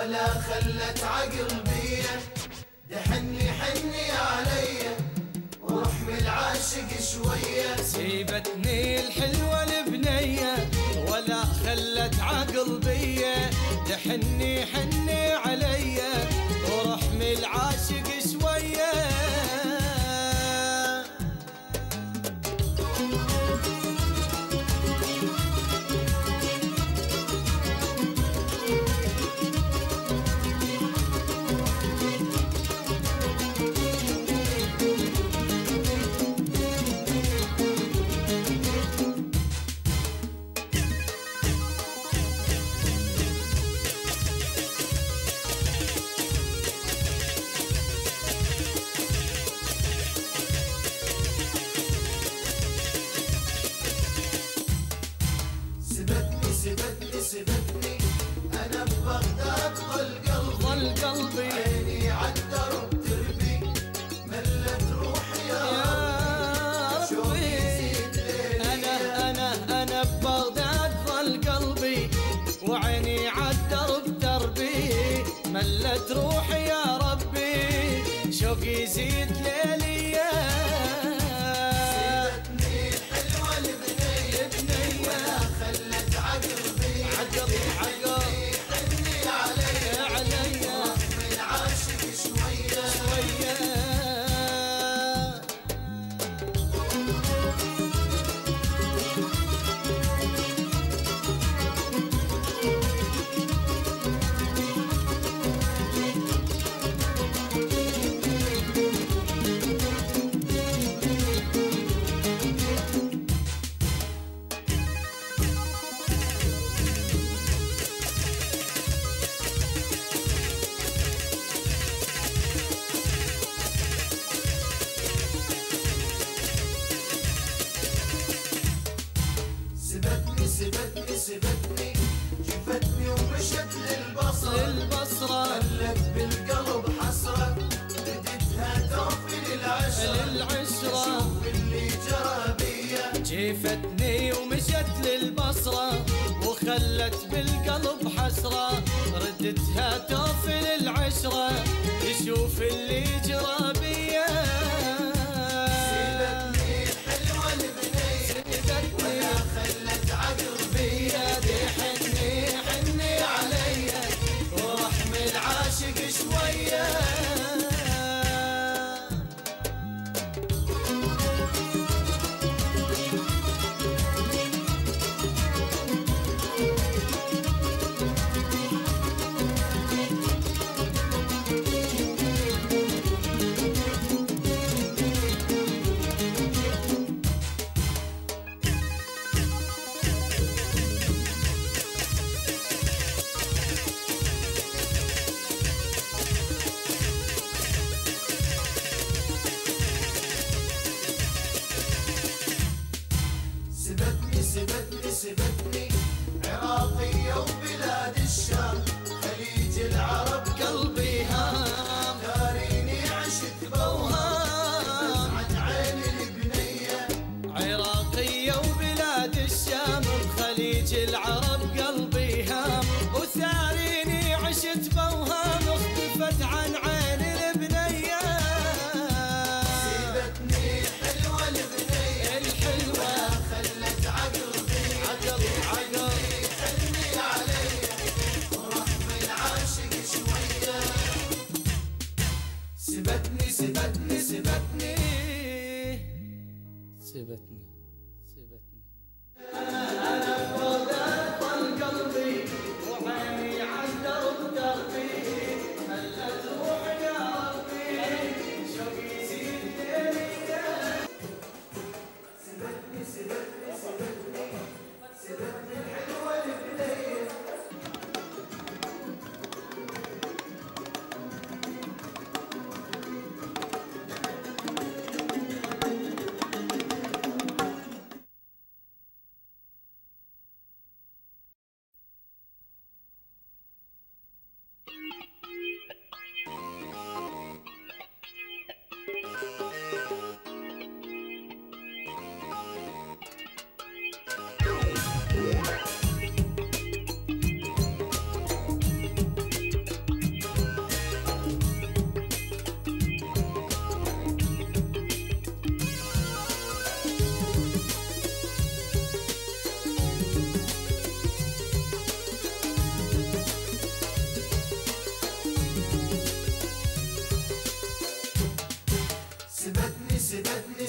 ولا خلت عقل بيا، دحني حني عليا ورحم العاشق شوية. سيبتني الحلوة البنية ولا خلت عقل بيا، دحني حني عليا ورحم العاشق شوية. سبتني أنا ببغداد ظل قلبي، عيني عالدرب تربي، ملت روحي يا ربي. شوقي يزيد ليلي، أنا ببغداد ظل قلبي، وعيني عالدرب تربي، ملت روحي يا ربي. شوقي يزيد ليلي، سبتني الحلوة البنية ولا خلت عقل حني عليا ورحم العاشق شوية. سبتني جفتني ومشت للبصرة، خلت بالقلب حسرة، ردتها توفي للعشرة. شوف اللي جرى بيا، جفتني ومشت للبصرة، وخلت بالقلب حسرة، ردتها توفي للعشرة. يشوف اللي جرى بيا. سيبتني الحلوة البنية ولا خلت عقل بيا، حني عليا ورحم العاشق شوية. سبتني عراقية وبلاد الشام، خليج العرب قلبي هام، داريني عشت بوهام عن عين البنية. عراقية وبلاد الشام بخليج العرب قلبي هام، وثاريني عشت بوهام اختفت عن عين البنية. سيبتني الحلوة البنية ولا خلت عقل حني عليا ورحم العاشق شوية. سبتني أنا ببغداد ظل قلبي، وعيني عالدرب تربي، ملت روحي يا ربي. شوقي يزيد ليلي. سبتني الحلوة البنية.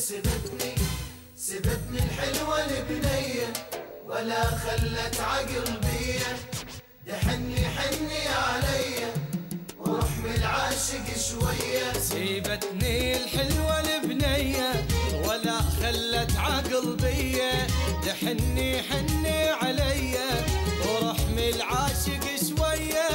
سبتني الحلوة البنية ولا خلت عقل بيا، دحني حني عليا ورحم العاشق شوية. سيبتني الحلوة البنية ولا خلت عقل بيا، دحني حني عليا ورحم العاشق شوية.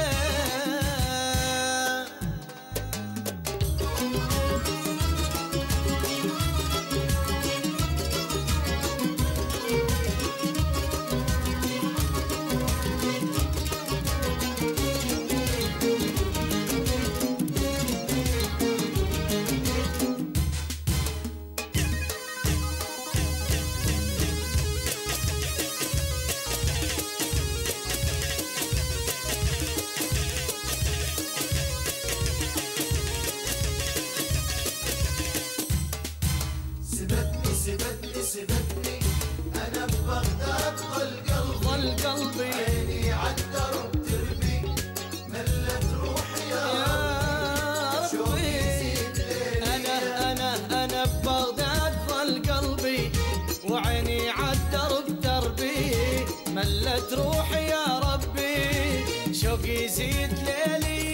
سبتني أنا ببغداد ظل قلبي، عيني عالدرب تربي ملت روحي يا ربي. شوقي يزيد أنا ببغداد ظل قلبي وعيني عالدرب تربي ملت روحي يا ربي. شوقي يزيد ليلي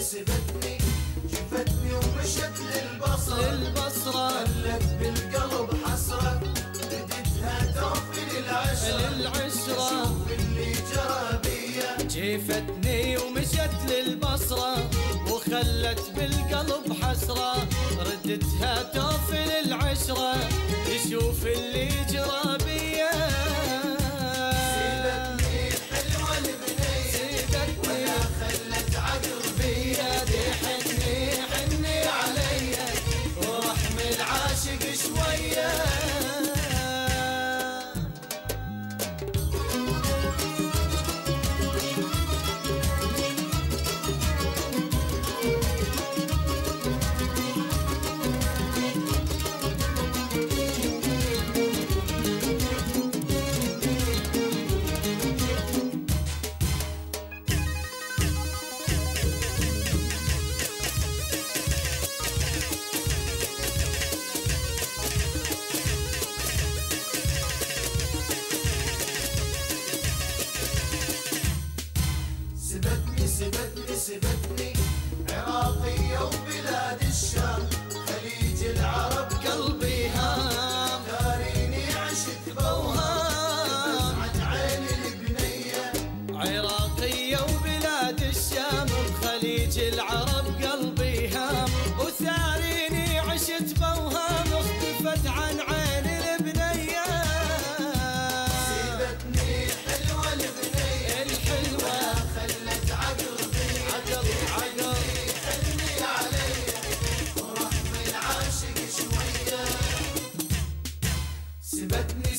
سبتني جفتني ومشت للبصرة خلت بالقلب حسرة بدتها توفي للعشرة. شوف اللي جرى بيا. جفتني ومشت للبصرة وخلت بالقلب حسرة ردتها توفي للعشرة. تشوف اللي جرى بيا. سيبتني الحلوة البنية ولا خلت عقل بيا، حني عليا ورحم العاشق شوية. سبتني عراقية وبلاد الشام، خليج العرب قلبي هام. داريني عشت بوهام عن عين البنية. عراقية وبلاد الشام بخليج العرب قلبي هام. وثاريني عشت بوهام اختفت عن عين البنية. سيبتني الحلوة البنية الحلوة خلت عقل حني عليا ورحم العاشق شوية. سبتني